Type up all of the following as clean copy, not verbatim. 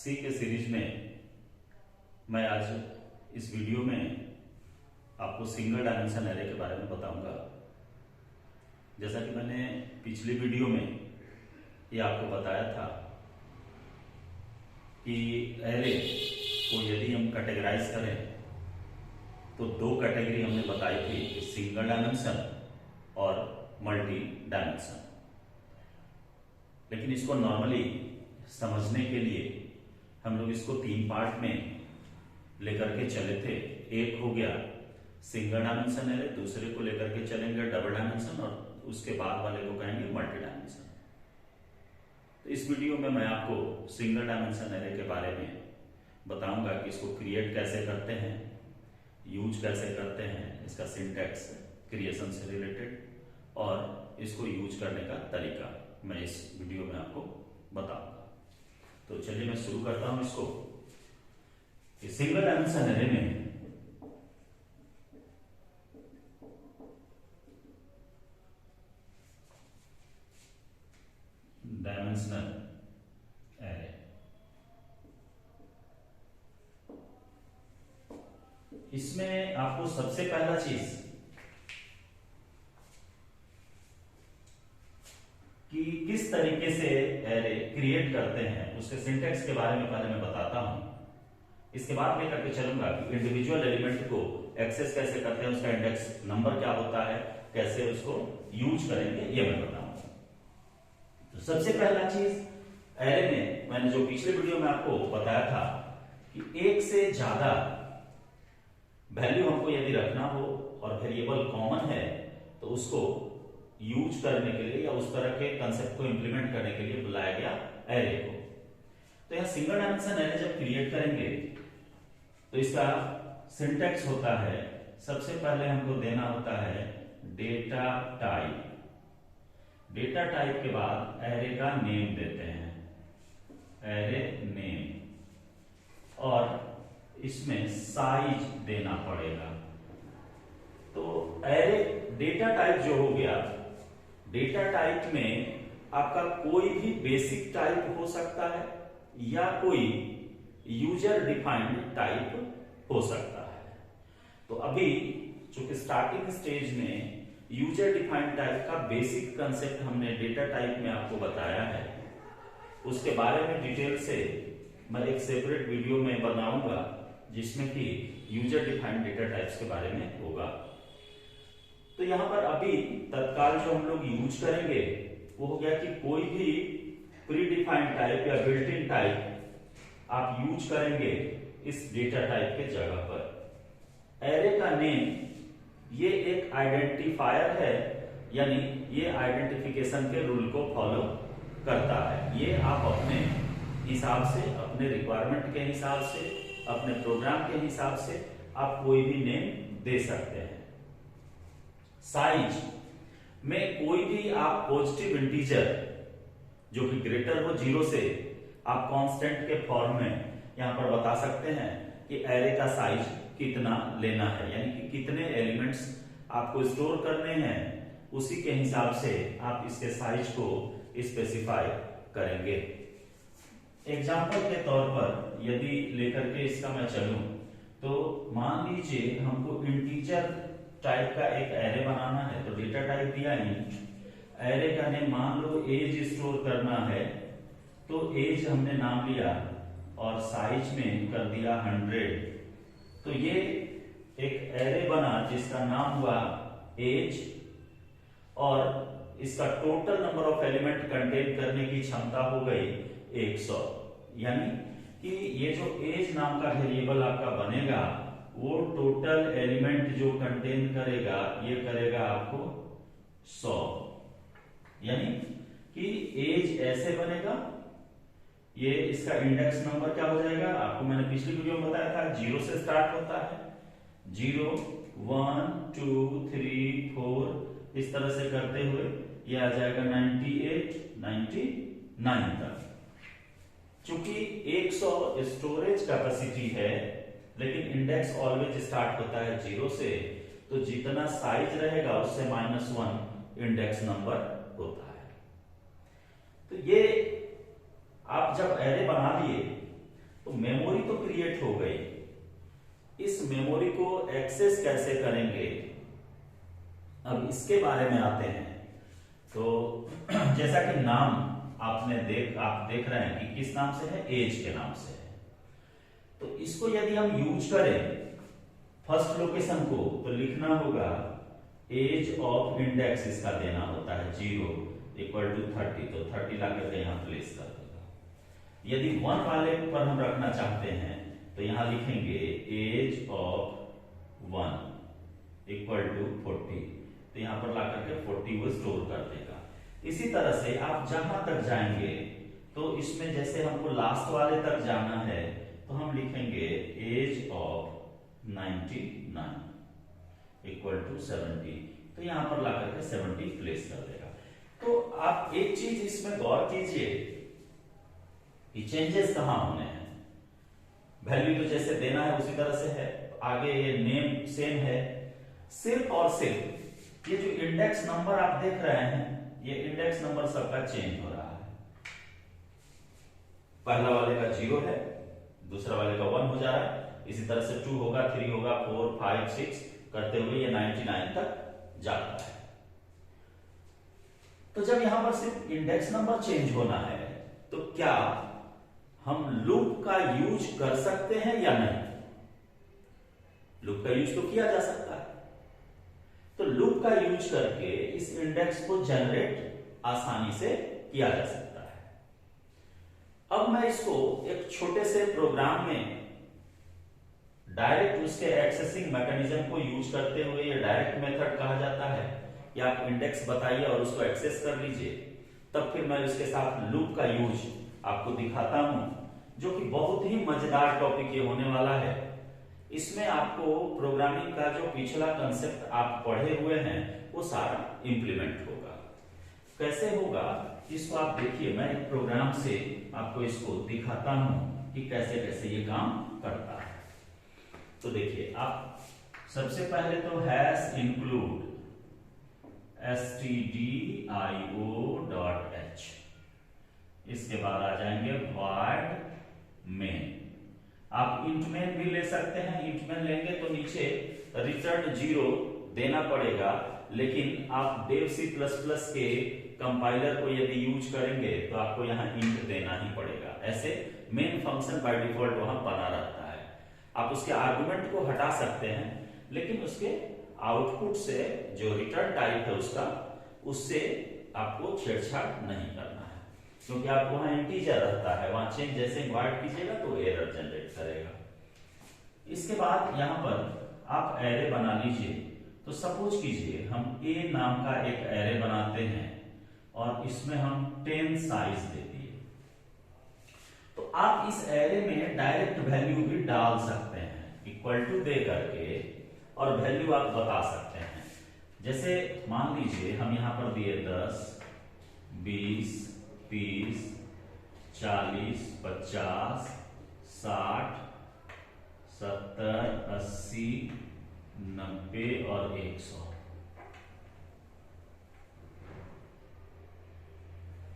सी के सीरीज में मैं आज इस वीडियो में आपको सिंगल डायमेंशन एरे के बारे में बताऊंगा। जैसा कि मैंने पिछली वीडियो में ये आपको बताया था कि एरे को यदि हम कैटेगराइज करें तो दो कैटेगरी हमने बताई थी, सिंगल डायमेंशन और मल्टी डायमेंशन। लेकिन इसको नॉर्मली समझने के लिए हम लोग इसको तीन पार्ट में लेकर के चले थे। एक हो गया सिंगल डायमेंशन एरे, दूसरे को लेकर के चलेंगे डबल डायमेंशन और उसके बाद वाले को कहेंगे मल्टी डायमेंशन। तो इस वीडियो में मैं आपको सिंगल डायमेंशन एरे के बारे में बताऊंगा कि इसको क्रिएट कैसे करते हैं, यूज कैसे करते हैं, इसका सिंटैक्स क्रिएशन से रिलेटेड और इसको यूज करने का तरीका मैं इस वीडियो में आपको बताऊंगा। तो चलिए मैं शुरू करता हूं इसको। सिंगल डायमेंशन एरे में डायमेंशनल एरे, इसमें आपको सबसे पहला चीज कि किस तरीके से एरे क्रिएट करते हैं उसके सिंटैक्स के बारे में पहले मैं बताता हूं। इसके बाद मैं करके चलूंगा कि इंडिविजुअल एलिमेंट को एक्सेस कैसे करते हैं, उसका इंडेक्स नंबर क्या होता है, कैसे उसको यूज करेंगे, ये मैं बताऊंगा। तो सबसे पहला चीज एरे में मैंने जो पिछले वीडियो में आपको बताया था कि एक से ज्यादा वैल्यू हमको यदि रखना हो और वेरिएबल कॉमन है तो उसको यूज करने के लिए या उस तरह के कंसेप्ट को इंप्लीमेंट करने के लिए बुलाया गया एरे को। तो यहां सिंगल डायमेंशन एरे जब क्रिएट करेंगे तो इसका सिंटैक्स होता है, सबसे पहले हमको देना होता है डेटा टाइप। डेटा टाइप के बाद एरे का नेम देते हैं, एरे नेम, और इसमें साइज देना पड़ेगा। तो एरे डेटा टाइप जो हो गया, डेटा टाइप में आपका कोई भी बेसिक टाइप हो सकता है या कोई यूजर डिफाइंड टाइप हो सकता है। तो अभी चूंकि स्टार्टिंग स्टेज में यूजर डिफाइंड टाइप का बेसिक कंसेप्ट हमने डेटा टाइप में आपको बताया है, उसके बारे में डिटेल से मैं एक सेपरेट वीडियो में बनाऊंगा जिसमें कि यूजर डिफाइंड डेटा टाइप्स के बारे में होगा। तो यहां पर अभी तत्काल जो हम लोग यूज करेंगे वो हो गया कि कोई भी प्री डिफाइंड टाइप या बिल्ट इन टाइप आप यूज करेंगे इस डेटा टाइप के जगह पर। एरे का नेम ये एक आइडेंटिफायर है, यानी ये आइडेंटिफिकेशन के रूल को फॉलो करता है। ये आप अपने हिसाब से, अपने रिक्वायरमेंट के हिसाब से, अपने प्रोग्राम के हिसाब से आप कोई भी नेम दे सकते हैं। साइज में कोई भी आप पॉजिटिव इंटीजर जो कि ग्रेटर हो 0 से आप कांस्टेंट के फॉर्म में यहां पर बता सकते हैं कि एरे का साइज कितना लेना है, यानी कि कितने एलिमेंट्स आपको स्टोर करने हैं, उसी के हिसाब से आप इसके साइज को स्पेसिफाई करेंगे। एग्जाम्पल के तौर पर यदि लेकर के इसका मैं चलूं तो मान लीजिए हमको इंटीजर टाइप का एक एरे बनाना है। तो डेटा टाइप दिया इंट, एरे का नेम मान लो एज स्टोर करना है, तो एज हमने नाम लिया और साइज में कर दिया 100। तो ये एक एरे बना जिसका नाम हुआ एज और इसका total number of element contain करने की क्षमता हो गई 100। यानी कि ये जो एज नाम का वेरिएबल आपका बनेगा वो टोटल एलिमेंट जो कंटेन करेगा ये करेगा आपको 100। यानी कि एज ऐसे बनेगा, ये इसका इंडेक्स नंबर क्या हो जाएगा, आपको मैंने पिछली वीडियो में बताया था 0 से स्टार्ट होता है, 0 1 2 3 4 इस तरह से करते हुए ये आ जाएगा 98 99 तक। चूंकि 100 स्टोरेज कैपेसिटी है लेकिन इंडेक्स ऑलवेज स्टार्ट होता है 0 से, तो जितना साइज रहेगा उससे -1 इंडेक्स नंबर होता है। तो ये आप जब एरे बना लिए तो मेमोरी तो क्रिएट हो गई, इस मेमोरी को एक्सेस कैसे करेंगे, अब इसके बारे में आते हैं। तो जैसा कि नाम आप देख रहे हैं कि किस नाम से है, एज के नाम से है। तो इसको यदि हम यूज करें फर्स्ट लोकेशन को, तो लिखना होगा एज ऑफ इंडेक्स, इसका देना होता है 0 = 30, तो 30 ला करके यहां प्लेस कर देगा। यदि 1 वाले पर हम रखना चाहते हैं तो यहां लिखेंगे एज ऑफ 1 = 40, तो यहां पर ला करके 40 वो स्टोर कर देगा। इसी तरह से आप जहां तक जाएंगे, तो इसमें जैसे हमको लास्ट वाले तक जाना है तो हम लिखेंगे एज ऑफ 99 = 70, तो यहां पर ला करके 70 प्लेस कर देगा। तो आप एक चीज इसमें गौर कीजिए कि चेंजेस कहां होने हैं। वैल्यू तो जैसे देना है उसी तरह से है, आगे ये नेम सेम है, सिर्फ और सिर्फ ये जो इंडेक्स नंबर आप देख रहे हैं, ये इंडेक्स नंबर सबका चेंज हो रहा है। पहला वाले का 0 है, दूसरा वाले का 1 हो जा रहा है, इसी तरह से 2 होगा, 3 होगा, 4, 5, 6 करते हुए ये 99 तक जाता है। तो जब यहां पर सिर्फ इंडेक्स नंबर चेंज होना है, तो क्या हम लूप का यूज कर सकते हैं या नहीं? लूप का यूज तो किया जा सकता है। तो लूप का यूज करके इस इंडेक्स को जनरेट आसानी से किया जा सकता है। अब मैं इसको एक छोटे से प्रोग्राम में डायरेक्ट उसके एक्सेसिंग मैकेनिज्म को यूज करते हुए, ये डायरेक्ट मेथड कहा जाता है कि आप इंडेक्स बताइए और उसको एक्सेस कर लीजिए, तब फिर मैं इसके साथ लूप का यूज आपको दिखाता हूं, जो कि बहुत ही मजेदार टॉपिक ये होने वाला है। इसमें आपको प्रोग्रामिंग का जो पिछला कंसेप्ट आप पढ़े हुए हैं वो सारा इंप्लीमेंट होगा। कैसे होगा इसको आप देखिए, मैं एक प्रोग्राम से आपको इसको दिखाता हूं कि कैसे कैसे ये काम करता है। तो देखिए, आप सबसे पहले तो हैश इंक्लूड stdio.h, इसके बाद आ जाएंगे void main। आप int main भी ले सकते हैं, int main लेंगे तो नीचे रिटर्न 0 देना पड़ेगा, लेकिन आप dev C++ के कंपाइलर को यदि यूज करेंगे तो आपको यहाँ int देना ही पड़ेगा। ऐसे मेन फंक्शन बाय डिफॉल्ट वहां बना रहता है। आप उसके आर्गुमेंट को हटा सकते हैं, लेकिन उसके आउटपुट से जो रिटर्न टाइप है उससे आपको छेड़छाड़ नहीं करना है, क्योंकि आप वहां इंटीजर रहता है, वहां चेंज जैसे इन्वाइट कीजिएगा तो एरर जनरेट करेगा। इसके बाद यहां पर आप एरे बना लीजिए। तो सपोज कीजिए हम a नाम का एक एरे बनाते हैं और इसमें हम 10 साइज दे दिए, तो आप इस एरे में डायरेक्ट वैल्यू भी डाल सकते हैं, इक्वल टू दे करके, और वैल्यू आप बता सकते हैं। जैसे मान लीजिए हम यहां पर दिए 10, 20, 30, 40, 50, 60, 70, 80, 90 और 100।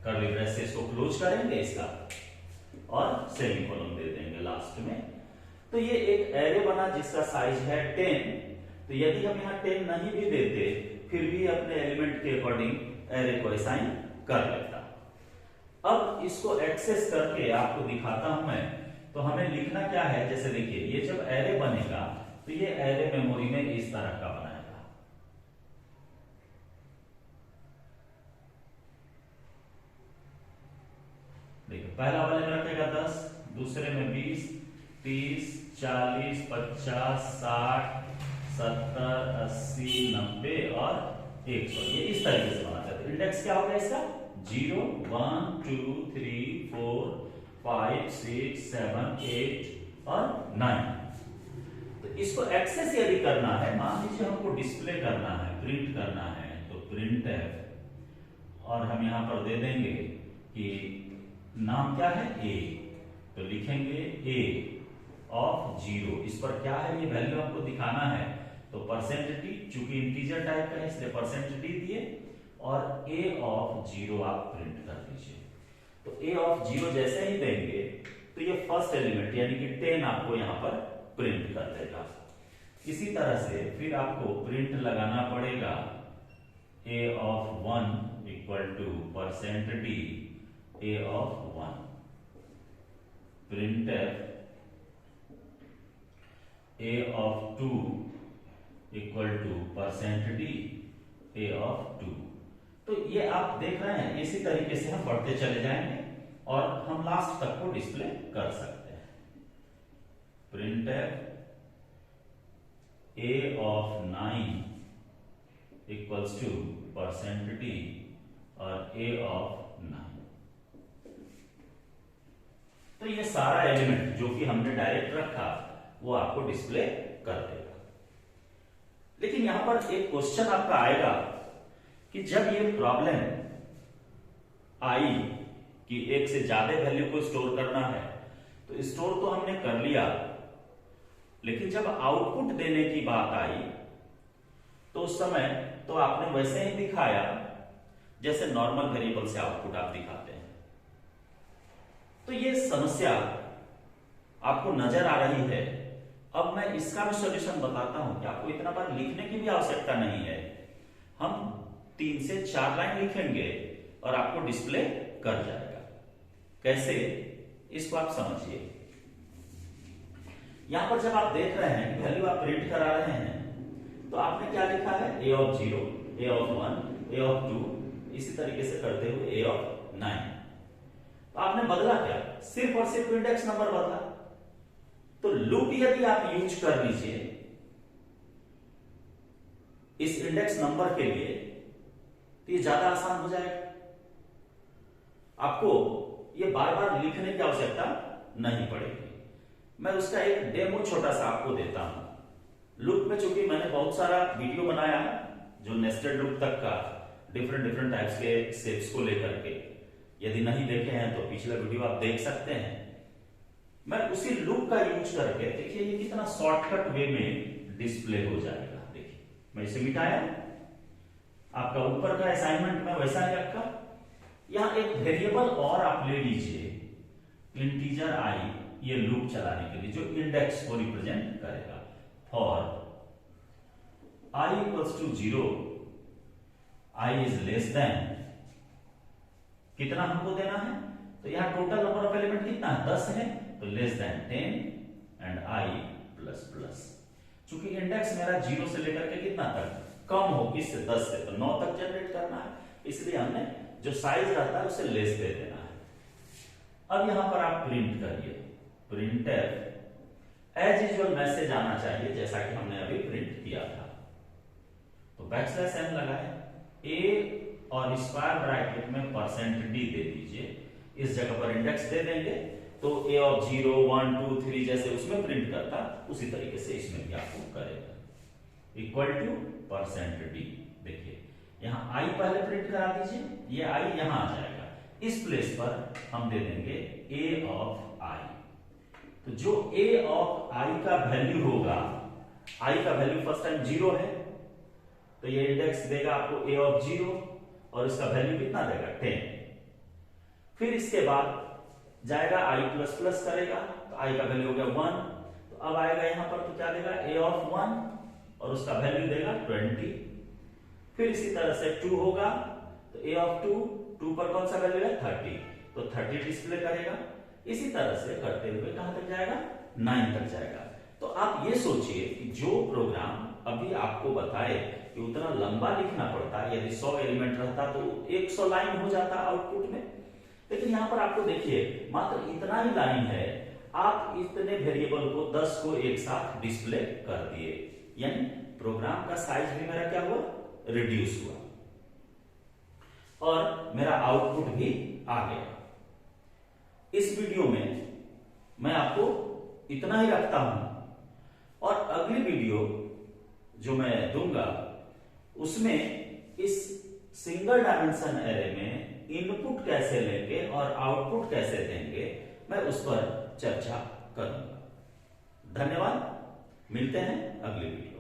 कर्ली ब्रेस से इसको क्लोज करेंगे इसका और सेमीकोलन दे देंगे लास्ट में। तो ये एक एरे बना जिसका साइज है 10। तो यदि हम यहाँ 10 नहीं भी देते, फिर भी अपने एलिमेंट के अकॉर्डिंग एरे को असाइन कर लेता। अब इसको एक्सेस करके आपको दिखाता हूं मैं। तो हमें लिखना क्या है, जैसे देखिए ये जब एरे बनेगा तो ये एरे मेमोरी में इस तरह का बनाएगा। देखिए पहला वाले में रखेगा 10, दूसरे में 20, 30, 40, 50, 60, 70, 80, 90 और 100। ये इस तरीके से बनाते हैं। तो इंडेक्स क्या होगा इसका? 0, 1, 2, 3, 4, 5, 6, 7, 8 और 9। तो इसको एक्सेस यदि करना है, मान लीजिए हमको डिस्प्ले करना है, प्रिंट करना है, तो प्रिंट है और हम यहां पर दे देंगे कि नाम क्या है a, तो लिखेंगे a ऑफ 0। इस पर क्या है, ये वैल्यू आपको दिखाना है, तो %d, चूंकि इंटीजर टाइप का है इसलिए %d दिए और a ऑफ 0 आप प्रिंट कर दीजिए। तो a ऑफ 0 जैसे ही देंगे तो ये फर्स्ट एलिमेंट यानी कि 10 आपको यहाँ पर प्रिंट कर देगा। इसी तरह से फिर आपको प्रिंट लगाना पड़ेगा a of 1 equal to %d a of 1, printf a of 2 equal to %d a of 2। तो ये आप देख रहे हैं, इसी तरीके से हम बढ़ते चले जाएंगे और हम लास्ट तक को डिस्प्ले कर सकते हैं। printf a of 9 equals to %d और a of 9। तो ये सारा एलिमेंट जो कि हमने डायरेक्ट रखा वो आपको डिस्प्ले कर देगा। लेकिन यहां पर एक क्वेश्चन आपका आएगा कि जब ये प्रॉब्लम आई कि एक से ज्यादा वैल्यू को स्टोर करना है, तो स्टोर तो हमने कर लिया, लेकिन जब आउटपुट देने की बात आई तो उस समय तो आपने वैसे ही दिखाया जैसे नॉर्मल वेरिएबल से आउटपुट आप दिखाते हैं। तो ये समस्या आपको नजर आ रही है। अब मैं इसका भी सॉल्यूशन बताता हूं कि आपको इतना बार लिखने की भी आवश्यकता नहीं है। हम 3 से 4 लाइन लिखेंगे और आपको डिस्प्ले कर जाएगा। कैसे, इसको आप समझिए। यहां पर जब आप देख रहे हैं वैल्यू आप प्रिंट करा रहे हैं, तो आपने क्या लिखा है, a of 0, a of 1, a of 2, इसी तरीके से करते हुए a of 9। तो आपने बदला क्या, सिर्फ और सिर्फ इंडेक्स नंबर बदला। तो लूप यदि आप यूज कर लीजिए इस इंडेक्स नंबर के लिए, तो ये ज्यादा आसान हो जाएगा। आपको ये बार बार लिखने की आवश्यकता नहीं पड़ेगी। मैं उसका एक डेमो छोटा सा आपको देता हूं। लूप में चूंकि मैंने बहुत सारा वीडियो बनाया जो नेस्टेड लूप तक का डिफरेंट टाइप्स के शेप्स को लेकर के, यदि नहीं देखे हैं तो पिछला वीडियो आप देख सकते हैं। मैं उसी लूप का यूज करके, देखिए ये कितना शॉर्टकट वे में डिस्प्ले हो जाएगा। देखिए मैं इसे मिटाया, आपका ऊपर का असाइनमेंट में वैसा ही रखा। यहां एक वेरिएबल और आप ले लीजिए, इंटीजर आई, ये लूप चलाने के लिए जो इंडेक्स को रिप्रेजेंट करेगा। For i equals to 0, i is less than, कितना हमको देना है, तो यहां टोटल नंबर ऑफ एलिमेंट कितना है, 10 है, तो less than 10 and i plus plus. चूंकि इंडेक्स मेरा 0 से लेकर के कितना तक कम हो, किससे, 10 से, तो 9 तक जनरेट करना है, इसलिए हमने जो साइज रहता है उसे लेस दे देना है। अब यहां पर आप प्रिंट करिए, प्रिंटफ एज यूजुअल मैसेज आना चाहिए जैसा कि हमने अभी प्रिंट किया था। तो \n लगाए, a और स्क्वायर ब्रैकेट में %d दे दीजिए। इस जगह पर इंडेक्स दे देंगे तो a of 0, 1, 2, 3 जैसे उसमें प्रिंट करता, उसी तरीके से इसमें भी आपको करेगा। Equal to %d। देखिए यहां i पहले प्रिंट करा दीजिए, ये i यहां आ जाएगा। इस प्लेस पर हम दे देंगे a of i। तो जो a of i का वैल्यू होगा, i का वैल्यू फर्स्ट टाइम 0 है, तो ये इंडेक्स देगा आपको a of 0 और इसका वैल्यू कितना देगा, 10। फिर इसके बाद जाएगा i प्लस प्लस करेगा, तो i का वैल्यू हो गया 1। तो अब आएगा यहां पर, तो क्या देगा, a of 1 और उसका वैल्यू देगा 20। फिर इसी तरह से 2 होगा, तो a of 2 पर कौन सा वैल्यू है, 30, तो 30 डिस्प्ले करेगा। इसी तरह से करते हुए कहां तक जाएगा, 9 तक जाएगा। तो आप ये सोचिए कि जो प्रोग्राम अभी आपको बताए कि उतना लंबा लिखना पड़ता, यदि 100 एलिमेंट रहता तो 100 लाइन हो जाता आउटपुट में, लेकिन यहां पर आपको देखिए मात्र इतना ही लाइन है, आप इतने वेरिएबल को 10 को एक साथ डिस्प्ले कर दिए, यानी प्रोग्राम का साइज भी मेरा क्या हुआ, रिड्यूस हुआ और मेरा आउटपुट भी आ गया। इस वीडियो में मैं आपको इतना ही रखता हूं और अगली वीडियो जो मैं दूंगा उसमें इस सिंगल डायमेंशन एरे में इनपुट कैसे लेंगे और आउटपुट कैसे देंगे, मैं उस पर चर्चा करूंगा। धन्यवाद, मिलते हैं अगली वीडियो।